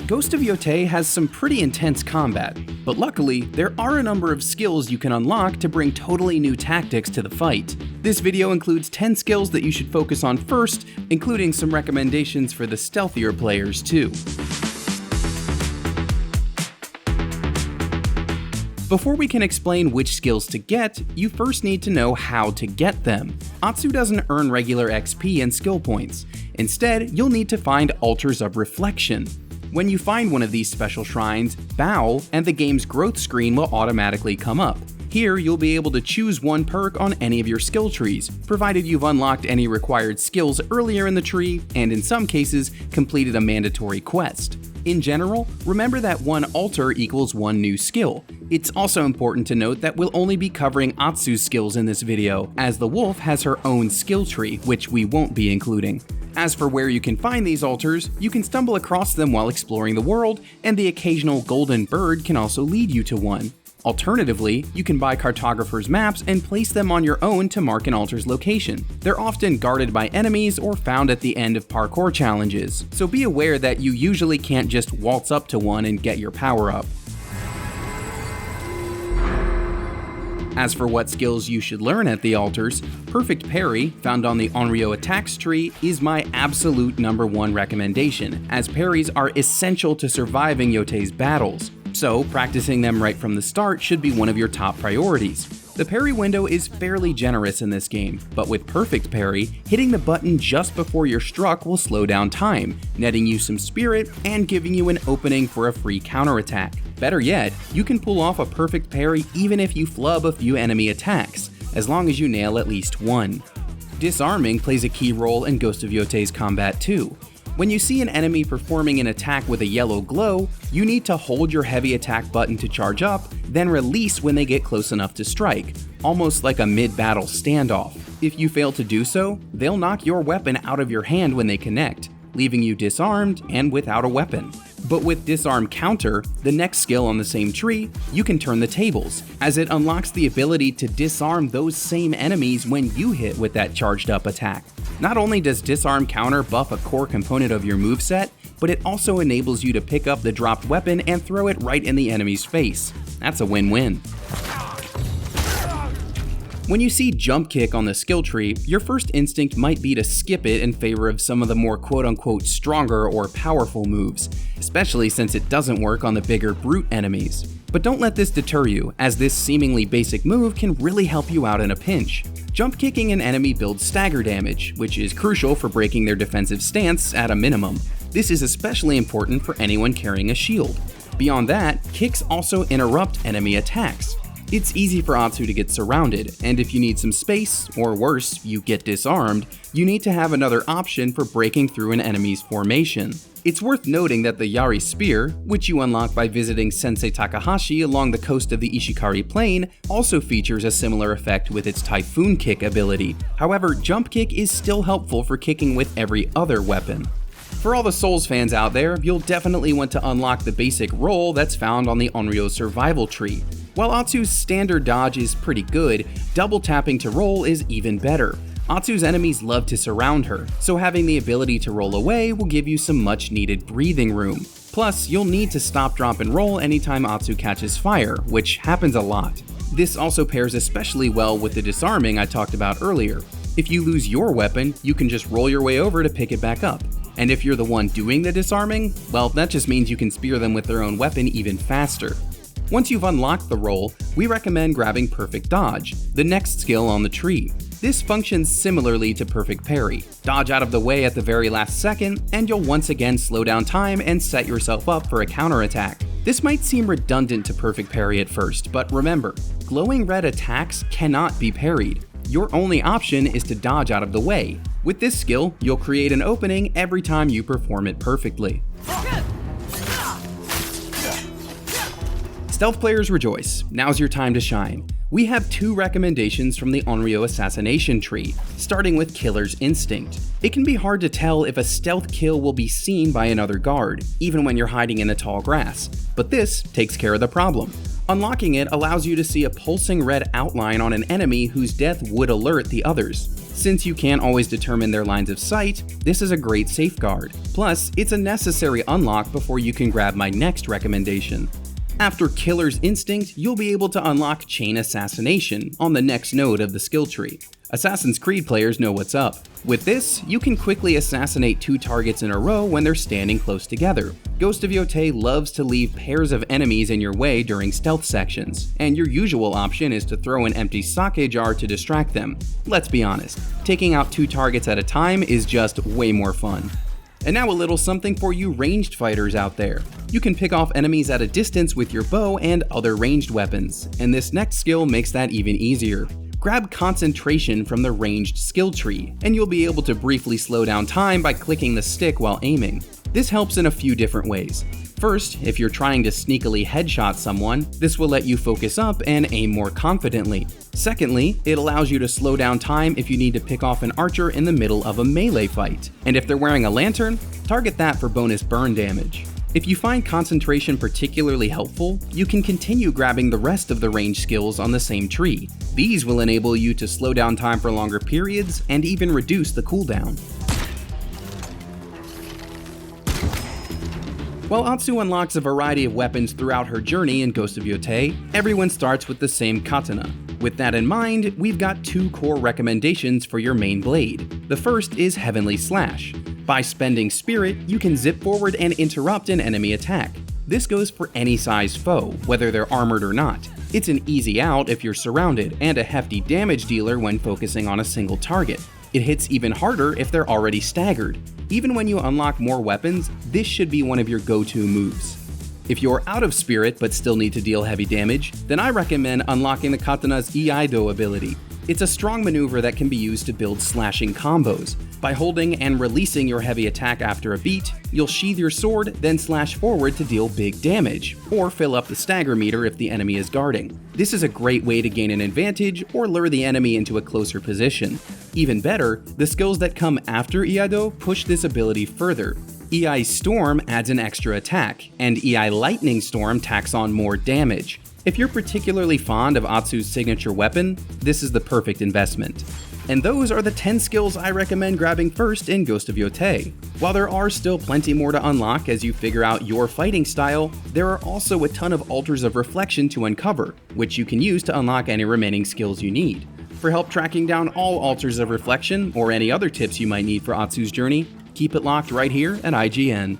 Ghost of Yotei has some pretty intense combat, but luckily, there are a number of skills you can unlock to bring totally new tactics to the fight. This video includes 10 skills that you should focus on first, including some recommendations for the stealthier players too. Before we can explain which skills to get, you first need to know how to get them. Atsu doesn't earn regular XP and skill points. Instead, you'll need to find Altars of Reflection. When you find one of these special shrines, bow, and the game's growth screen will automatically come up. Here, you'll be able to choose one perk on any of your skill trees, provided you've unlocked any required skills earlier in the tree, and in some cases, completed a mandatory quest. In general, remember that one altar equals one new skill. It's also important to note that we'll only be covering Atsu's skills in this video, as the wolf has her own skill tree, which we won't be including. As for where you can find these altars, you can stumble across them while exploring the world, and the occasional golden bird can also lead you to one. Alternatively, you can buy cartographers' maps and place them on your own to mark an altar's location. They're often guarded by enemies or found at the end of parkour challenges, so be aware that you usually can't just waltz up to one and get your power up. As for what skills you should learn at the altars, Perfect Parry, found on the Onryo attacks tree, is my absolute #1 recommendation, as parries are essential to surviving Yotei's battles. So, practicing them right from the start should be one of your top priorities. The parry window is fairly generous in this game, but with Perfect Parry, hitting the button just before you're struck will slow down time, netting you some spirit and giving you an opening for a free counterattack. Better yet, you can pull off a perfect parry even if you flub a few enemy attacks, as long as you nail at least one. Disarming plays a key role in Ghost of Yotei's combat too. When you see an enemy performing an attack with a yellow glow, you need to hold your heavy attack button to charge up, then release when they get close enough to strike, almost like a mid-battle standoff. If you fail to do so, they'll knock your weapon out of your hand when they connect, leaving you disarmed and without a weapon. But with Disarm Counter, the next skill on the same tree, you can turn the tables, as it unlocks the ability to disarm those same enemies when you hit with that charged up attack. Not only does Disarm Counter buff a core component of your moveset, but it also enables you to pick up the dropped weapon and throw it right in the enemy's face. That's a win-win. When you see Jump Kick on the skill tree, your first instinct might be to skip it in favor of some of the more quote-unquote stronger or powerful moves, especially since it doesn't work on the bigger brute enemies. But don't let this deter you, as this seemingly basic move can really help you out in a pinch. Jump kicking an enemy builds stagger damage, which is crucial for breaking their defensive stance at a minimum. This is especially important for anyone carrying a shield. Beyond that, kicks also interrupt enemy attacks. It's easy for Atsu to get surrounded, and if you need some space, or worse, you get disarmed, you need to have another option for breaking through an enemy's formation. It's worth noting that the Yari Spear, which you unlock by visiting Sensei Takahashi along the coast of the Ishikari Plain, also features a similar effect with its Typhoon Kick ability. However, Jump Kick is still helpful for kicking with every other weapon. For all the Souls fans out there, you'll definitely want to unlock the basic roll that's found on the Onryo survival tree. While Atsu's standard dodge is pretty good, double tapping to roll is even better. Atsu's enemies love to surround her, so having the ability to roll away will give you some much needed breathing room. Plus, you'll need to stop, drop, and roll anytime Atsu catches fire, which happens a lot. This also pairs especially well with the disarming I talked about earlier. If you lose your weapon, you can just roll your way over to pick it back up. And if you're the one doing the disarming, well, that just means you can spear them with their own weapon even faster. Once you've unlocked the roll, we recommend grabbing Perfect Dodge, the next skill on the tree. This functions similarly to Perfect Parry. Dodge out of the way at the very last second, and you'll once again slow down time and set yourself up for a counterattack. This might seem redundant to Perfect Parry at first, but remember, glowing red attacks cannot be parried. Your only option is to dodge out of the way. With this skill, you'll create an opening every time you perform it perfectly. Stealth players rejoice, now's your time to shine. We have 2 recommendations from the Onryo Assassination tree, starting with Killer's Instinct. It can be hard to tell if a stealth kill will be seen by another guard, even when you're hiding in the tall grass, but this takes care of the problem. Unlocking it allows you to see a pulsing red outline on an enemy whose death would alert the others. Since you can't always determine their lines of sight, this is a great safeguard. Plus, it's a necessary unlock before you can grab my next recommendation. After Killer's Instinct, you'll be able to unlock Chain Assassination on the next node of the skill tree. Assassin's Creed players know what's up. With this, you can quickly assassinate 2 targets in a row when they're standing close together. Ghost of Yotei loves to leave pairs of enemies in your way during stealth sections, and your usual option is to throw an empty sake jar to distract them. Let's be honest, taking out 2 targets at a time is just way more fun. And now a little something for you ranged fighters out there. You can pick off enemies at a distance with your bow and other ranged weapons, and this next skill makes that even easier. Grab Concentration from the ranged skill tree, and you'll be able to briefly slow down time by clicking the stick while aiming. This helps in a few different ways. First, if you're trying to sneakily headshot someone, this will let you focus up and aim more confidently. Secondly, it allows you to slow down time if you need to pick off an archer in the middle of a melee fight. And if they're wearing a lantern, target that for bonus burn damage. If you find Concentration particularly helpful, you can continue grabbing the rest of the range skills on the same tree. These will enable you to slow down time for longer periods and even reduce the cooldown. While Atsu unlocks a variety of weapons throughout her journey in Ghost of Yotei, everyone starts with the same katana. With that in mind, we've got 2 core recommendations for your main blade. The first is Heavenly Slash. By spending Spirit, you can zip forward and interrupt an enemy attack. This goes for any size foe, whether they're armored or not. It's an easy out if you're surrounded, and a hefty damage dealer when focusing on a single target. It hits even harder if they're already staggered. Even when you unlock more weapons, this should be one of your go-to moves. If you're out of Spirit but still need to deal heavy damage, then I recommend unlocking the Katana's Iadō ability. It's a strong maneuver that can be used to build slashing combos. By holding and releasing your heavy attack after a beat, you'll sheath your sword, then slash forward to deal big damage, or fill up the stagger meter if the enemy is guarding. This is a great way to gain an advantage or lure the enemy into a closer position. Even better, the skills that come after Iadō push this ability further. EI Storm adds an extra attack, and EI Lightning Storm tacks on more damage. If you're particularly fond of Atsu's signature weapon, this is the perfect investment. And those are the 10 skills I recommend grabbing first in Ghost of Yotei. While there are still plenty more to unlock as you figure out your fighting style, there are also a ton of altars of reflection to uncover, which you can use to unlock any remaining skills you need. For help tracking down all altars of reflection, or any other tips you might need for Atsu's journey, keep it locked right here at IGN.